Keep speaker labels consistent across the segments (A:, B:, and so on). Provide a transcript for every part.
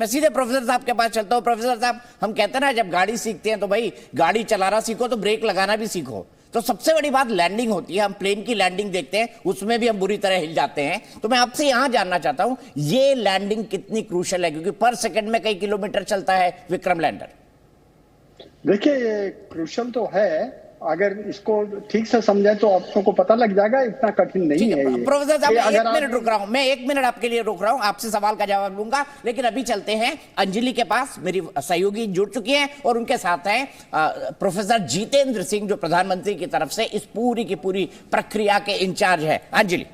A: मैं सीधे प्रोफेसर साहब के पास चलता हूँ। प्रोफेसर साहब, हम कहते हैं ना जब गाड़ी सीखते हैं तो भाई गाड़ी चलाना सीखो तो ब्रेक लगाना भी सीखो। तो सबसे बड़ी बात लैंडिंग होती है। हम प्लेन की लैंडिंग देखते हैं, उसमें भी हम बुरी तरह हिल जाते हैं। तो मैं आपसे यहां जानना चाहता हूं ये लैंडिंग कितनी क्रूशियल है, क्योंकि पर सेकंड में कई किलोमीटर चलता है विक्रम लैंडर।
B: देखिए, ये क्रूशियल तो है, अगर इसको ठीक से समझे तो आपको पता लग जाएगा, इतना कठिन नहीं है ये।
A: प्रोफेसर साहब, मैं 1 मिनट रुक रहा हूं, मैं 1 मिनट आपके लिए रुक रहा हूं, आपसे सवाल का जवाब लूंगा, लेकिन अभी चलते हैं अंजलि के पास। मेरी सहयोगी जुड़ चुकी हैं और उनके साथ हैं प्रोफेसर जितेंद्र सिंह, जो प्रधानमंत्री की तरफ से इस पूरी की पूरी प्रक्रिया के इंचार्ज है। अंजलि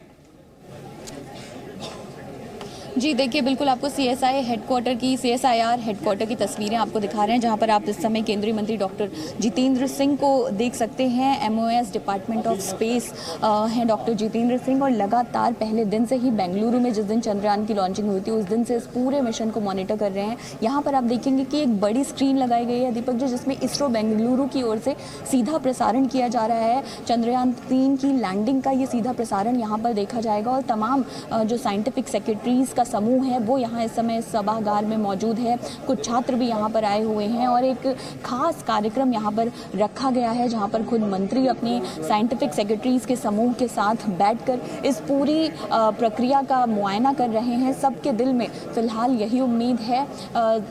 C: जी देखिए, बिल्कुल आपको सीएसआई हेडक्वार्टर की, सीएसआईआर हेडक्वार्टर की तस्वीरें आपको दिखा रहे हैं, जहां पर आप इस समय केंद्रीय मंत्री डॉक्टर जितेंद्र सिंह को देख सकते हैं। एमओएस डिपार्टमेंट ऑफ स्पेस हैं डॉक्टर जितेंद्र सिंह, और लगातार पहले दिन से ही बेंगलुरु में जिस दिन चंद्रयान की लॉन्चिंग हुई थी उस दिन से इस पूरे मिशन को मॉनिटर कर रहे हैं। यहाँ पर आप देखेंगे कि एक बड़ी स्क्रीन लगाई गई है दीपक जी, जिसमें इसरो बेंगलुरु की ओर से सीधा प्रसारण किया जा रहा है। चंद्रयान 3 की लैंडिंग का ये सीधा प्रसारण यहाँ पर देखा जाएगा, और तमाम जो साइंटिफिक सेक्रेटरीज का समूह है वो यहाँ इस समय सभागार में मौजूद है। कुछ छात्र भी यहाँ पर आए हुए हैं, और एक खास कार्यक्रम यहाँ पर रखा गया है जहाँ पर खुद मंत्री अपने साइंटिफिक सेक्रेटरीज के समूह के साथ बैठकर इस पूरी प्रक्रिया का मुआयना कर रहे हैं। सबके दिल में फिलहाल यही उम्मीद है,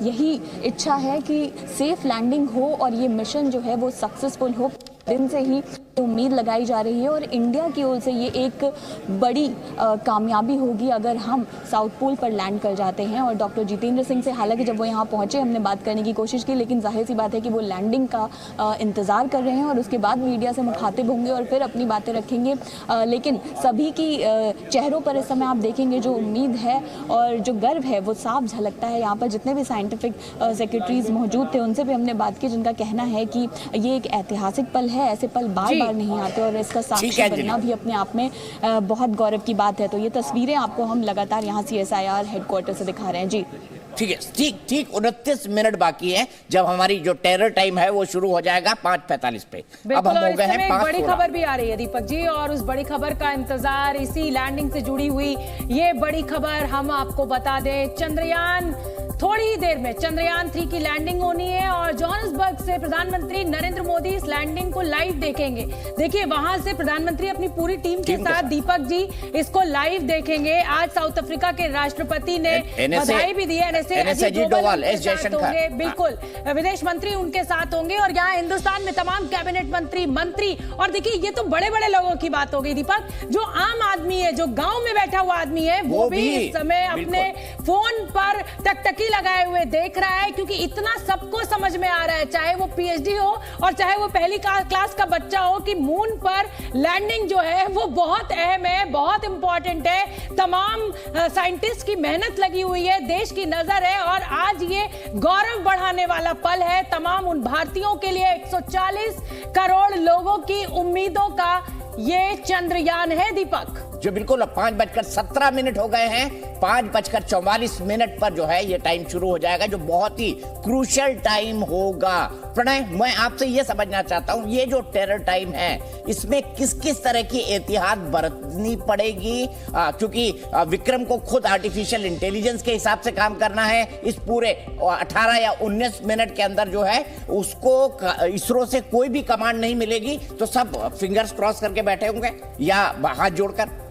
C: यही इच्छा है कि सेफ लैंडिंग हो और ये मिशन जो है वो सक्सेसफुल हो। दिन से ही उम्मीद लगाई जा रही है, और इंडिया की ओर से ये एक बड़ी कामयाबी होगी अगर हम साउथ पोल पर लैंड कर जाते हैं। और डॉक्टर जितेंद्र सिंह से हालांकि जब वो यहाँ पहुंचे हमने बात करने की कोशिश की, लेकिन जाहिर सी बात है कि वो लैंडिंग का इंतज़ार कर रहे हैं और उसके बाद मीडिया से मुखातिब होंगे और फिर अपनी बातें रखेंगे। लेकिन सभी की चेहरों पर इस समय आप देखेंगे जो उम्मीद है और जो गर्व है वो साफ झलकता है। यहाँ पर जितने भी साइंटिफिक सेक्रेटरीज मौजूद थे उनसे भी हमने बात की, जिनका कहना है कि ये एक ऐतिहासिक पल है, ऐसे पल बार बार नहीं आते, और इसका साक्षी बनना भी अपने आप में बहुत गौरव की बात है। तो ये तस्वीरें आपको हम लगातार यहाँ सीएसआईआर हेडक्वार्टर से दिखा रहे हैं। जी
A: ठीक है, ठीक 29 मिनट बाकी है जब हमारी जो टेरर टाइम है वो शुरू हो जाएगा 5:45 पे। अब हम हो गए हैं 5:16।
D: बड़ी खबर भी आ रही है दीपक जी, और उस बड़ी खबर का इंतजार, इसी लैंडिंग से जुड़ी हुई ये बड़ी खबर हम आपको बता दें। चंद्रयान थोड़ी ही देर में चंद्रयान 3 की लैंडिंग होनी है, और जोहान्सबर्ग से प्रधानमंत्री नरेंद्र मोदी इस लैंडिंग को लाइव देखेंगे। देखिए, वहां से प्रधानमंत्री अपनी पूरी टीम के साथ दीपक जी इसको लाइव देखेंगे। आज साउथ अफ्रीका के राष्ट्रपति ने बधाई भी दी है। बिल्कुल, विदेश मंत्री उनके साथ होंगे, और यहाँ हिंदुस्तान में तमाम कैबिनेट मंत्री। और देखिए, ये तो बड़े बड़े लोगों की बात हो गई दीपक। जो आम आदमी है, जो गाँव में बैठा हुआ आदमी है, वो भी इस समय अपने फोन पर टकटकी लगाए हुए देख रहा है, क्योंकि इतना सबको समझ में आ रहा है, चाहे वो पीएचडी हो और चाहे वो पहली क्लास का बच्चा हो, कि मून पर लैंडिंग जो है वो बहुत अहम है, बहुत इंपॉर्टेंट है। तमाम साइंटिस्ट की मेहनत लगी हुई है, देश की नजर है, और आज ये गौरव बढ़ाने वाला पल है तमाम उन भारतीयों के लिए। 140 करोड़ लोगों की उम्मीदों का ये चंद्रयान है दीपक।
A: जो बिल्कुल 5:17 हो गए हैं, 5:44 पर जो है ये टाइम शुरू हो जाएगा, जो बहुत ही क्रूशियल टाइम होगा। प्रणय, मैं आपसे ये समझना चाहता हूं, ये जो टेरर टाइम है इसमें किस किस तरह की एहतियात बरतनी पड़ेगी, क्योंकि विक्रम को खुद आर्टिफिशियल इंटेलिजेंस के हिसाब से काम करना है। इस पूरे 18 या 19 मिनट के अंदर जो है उसको इसरो से कोई भी कमांड नहीं मिलेगी, तो सब फिंगर्स क्रॉस करके बैठे होंगे या हाथ जोड़कर।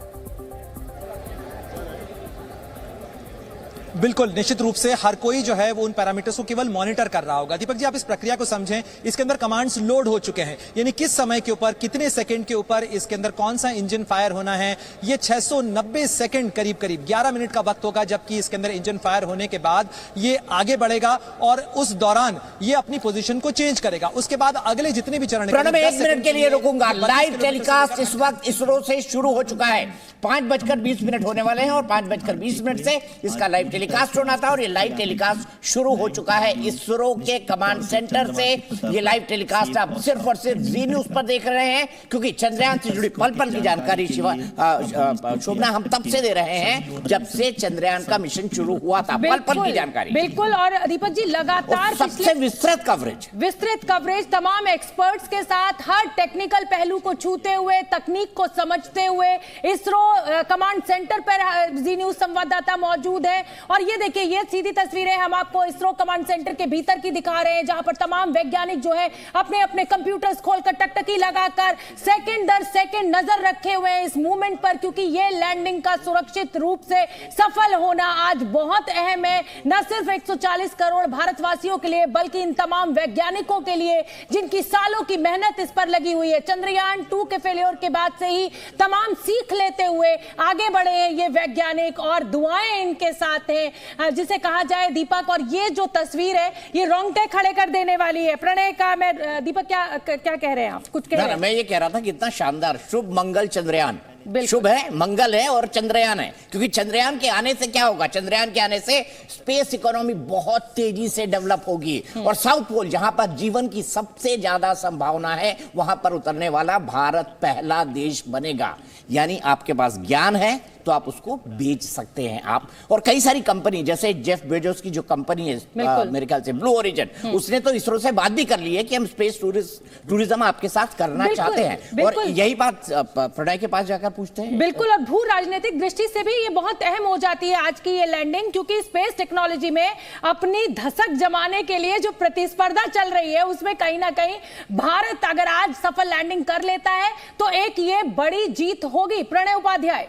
E: बिल्कुल, निश्चित रूप से हर कोई जो है वो उन पैरामीटर्स को केवल मॉनिटर कर रहा होगा। दीपक जी, आप इस प्रक्रिया को समझें, इसके अंदर कमांड्स लोड हो चुके हैं, यानी किस समय के ऊपर, कितने सेकंड के ऊपर इसके अंदर कौन सा इंजन फायर होना है। ये 690 सेकंड करीब 11 मिनट का वक्त होगा, जबकि इसके अंदर इंजन फायर होने के बाद ये आगे बढ़ेगा और उस दौरान ये अपनी पोजीशन को चेंज करेगा। उसके बाद अगले जितने भी चरण,
A: 1 मिनट के लिए रुकूंगा। लाइव टेलीकास्ट इस वक्त इसरो से शुरू हो चुका है। 5:20 होने वाले हैं, और 5:20 से इसका लाइव टेलीकास्ट होना था, और ये लाइव टेलीकास्ट शुरू हो चुका है इसरो के कमांड सेंटर से। ये लाइव टेलीकास्ट आप सिर्फ और सिर्फ जी न्यूज पर देख रहे हैं, क्योंकि चंद्रयान से जुड़ी पल पल की जानकारी शोभना हम तब से दे रहे हैं जब से चंद्रयान का मिशन शुरू हुआ था, पल पल की जानकारी।
D: बिल्कुल, और दीपक जी लगातार
A: सबसे विस्तृत
D: कवरेज तमाम एक्सपर्ट्स के साथ, हर टेक्निकल पहलू को छूते हुए, तकनीक को समझते हुए। इसरो कमांड सेंटर पर जी न्यूज संवाददाता मौजूद है, और और ये देखिए, ये सीधी तस्वीरें हम आपको इसरो कमांड सेंटर के भीतर की दिखा रहे हैं, जहां पर तमाम वैज्ञानिक जो है अपने अपने कंप्यूटर्स खोलकर टकटकी लगाकर सेकंड दर सेकंड नजर रखे हुए हैं इस मूवमेंट पर, क्योंकि ये लैंडिंग का सुरक्षित रूप से सफल होना आज बहुत अहम है, न सिर्फ 140 करोड़ भारतवासियों के लिए बल्कि इन तमाम वैज्ञानिकों के लिए जिनकी सालों की मेहनत इस पर लगी हुई है। चंद्रयान 2 के फेलियर के बाद से ही तमाम सीख लेते हुए आगे बढ़े हैं ये वैज्ञानिक, और दुआएं इनके साथ हैं जिसे कहा जाए दीपक। और ये जो तस्वीर है ये रोंगटे खड़े कर देने वाली है। प्रणय का मैं दीपक क्या कह रहे हैं आप? कुछ कह रहे हैं?
A: मैं ये कह रहा था कि इतना शानदार शुभ मंगल चंद्रयान, शुभ है, मंगल है और चंद्रयान है, क्योंकि चंद्रयान के आने से क्या होगा, चंद्रयान के आने से स्पेस इकोनॉमी बहुत तेजी से डेवलप होगी और साउथ पोल जहां पर जीवन की सबसे ज्यादा संभावना है वहां पर उतरने वाला भारत पहला देश बनेगा। यानी आपके पास ज्ञान है तो आप उसको बेच सकते हैं आप। और कई सारी कंपनी, जैसे जेफ बेजोस की जो कंपनी है मेरे ख्याल से ब्लू ओरिजिन, उसने तो इसरो से बात भी कर ली है कि हम स्पेस टूरिज्म आपके साथ करना चाहते हैं। और यही बात प्रणय के पास जाकर पूछते हैं।
D: बिल्कुल, और भू राजनीतिक दृष्टि से भी ये बहुत अहम हो जाती है आज की ये लैंडिंग, क्योंकि स्पेस टेक्नोलॉजी में अपनी धसक जमाने के लिए जो प्रतिस्पर्धा चल रही है उसमें कहीं ना कहीं भारत अगर आज सफल लैंडिंग कर लेता है तो एक ये बड़ी जीत होगी। प्रणय उपाध्याय।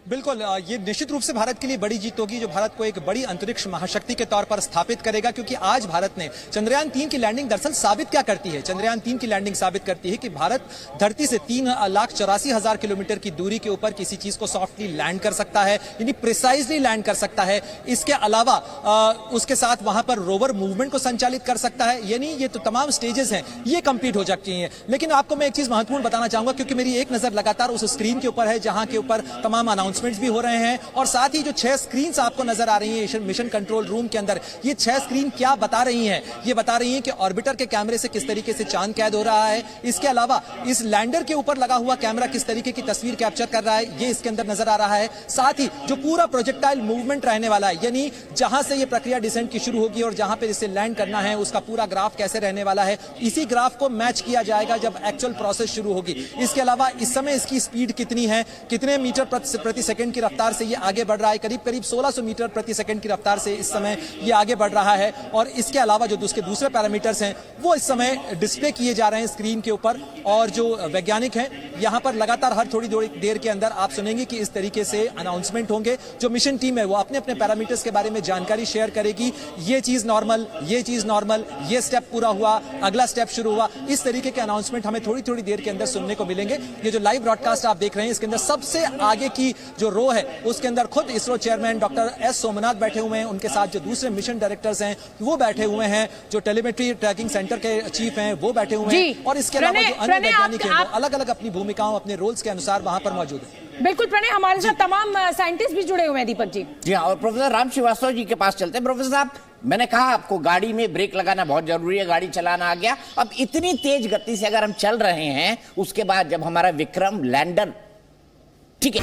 E: बिल्कुल, ये निश्चित रूप से भारत के लिए बड़ी जीत होगी, जो भारत को एक बड़ी अंतरिक्ष महाशक्ति के तौर पर स्थापित करेगा, क्योंकि आज भारत ने चंद्रयान 3 की लैंडिंग दरअसल साबित क्या करती है? चंद्रयान 3 की लैंडिंग साबित करती है कि भारत धरती से 3,84,000 किलोमीटर की दूरी के ऊपर किसी चीज को सॉफ्टली लैंड कर सकता है, यानी प्रिसाइजली लैंड कर सकता है। इसके अलावा उसके साथ वहां पर रोवर मूवमेंट को संचालित कर सकता है। यानी ये तो तमाम स्टेजेस हैं, ये कंप्लीट हो चुकी हैं। लेकिन आपको मैं एक चीज महत्वपूर्ण बताना चाहूंगा, क्योंकि मेरी एक नजर लगातार उस स्क्रीन के ऊपर है जहां के ऊपर तमाम अनाउंसमेंट्स भी हो रहे हैं, और साथ ही जो 6 स्क्रीन्स आपको नजर आ रही हैं मिशन कंट्रोल रूम के अंदर, ये 6 स्क्रीन क्या बता रही हैं? ये बता रही हैं कि ऑर्बिटर के कैमरे से किस तरीके से चांद कैद हो रहा है। इसके अलावा इस लैंडर के ऊपर लगा हुआ कैमरा किस तरीके की तस्वीर कैप्चर कर रहा है, ये इसके अंदर नजर आ रहा है। साथ ही जो पूरा प्रोजेक्टाइल मूवमेंट रहने वाला है, यानी जहां से ये प्रक्रिया डिसेंट की शुरू होगी और जहां पर इसे लैंड करना है, उसका पूरा ग्राफ कैसे रहने वाला है, इसी ग्राफ को मैच किया जाएगा जब एक्चुअल प्रोसेस शुरू होगी। इसके अलावा इस समय इसकी स्पीड कितनी है, कितने मीटर प्रति सेकंड की रफ्तार से ये आगे बढ़ रहा है, करीब 1600 मीटर प्रति सेकंड की रफ्तार से इस समय ये आगे बढ़ रहा है। और इसके अलावा जो दूसरे पैरामीटर्स हैं वो इस समय डिस्प्ले किए जा रहे हैं स्क्रीन के ऊपर। और जो वैज्ञानिक हैं यहां पर लगातार हर थोड़ी देर के अंदर आप सुनेंगे कि इस तरीके से अनाउंसमेंट होंगे। जो मिशन टीम है वो अपने अपने पैरामीटर्स के बारे में जानकारी शेयर करेगी, ये चीज नॉर्मल, ये चीज नॉर्मल, ये स्टेप पूरा हुआ, अगला स्टेप शुरू हुआ। इस तरीके के अनाउंसमेंट हमें थोड़ी देर के अंदर सुनने को मिलेंगे। ये जो लाइव ब्रॉडकास्ट आप देख रहे हैं इसके अंदर सबसे आगे की जो रो है उसके अंदर खुद ISRO chairman doctor S Somnath बैठे हुए हैं, उनके साथ जो दूसरे मिशन डायरेक्टर्स हैं वो बैठे हुए हैं, जो टेलीमेट्री ट्रैकिंग सेंटर के चीफ हैं वो बैठे हुए हैं, और इसके अलावा जो अन्य वैज्ञानिक हैं वो अलग अलग अपनी भूमिकाओं, अपने रोल्स के अनुसार वहां पर मौजूद है।
D: बिल्कुल प्रणय, हमारे साथ तमाम साइंटिस्ट भी जुड़े हुए हैं दीपक जी।
A: जी हाँ, और प्रोफेसर राम श्रीवास्तव जी के पास चलते हैं। प्रोफेसर साहब, मैंने कहा आपको गाड़ी में ब्रेक लगाना बहुत जरूरी है, गाड़ी चलाना आ गया। अब इतनी तेज गति से अगर हम चल रहे हैं, उसके बाद जब हमारा विक्रम लैंडर, ठीक है,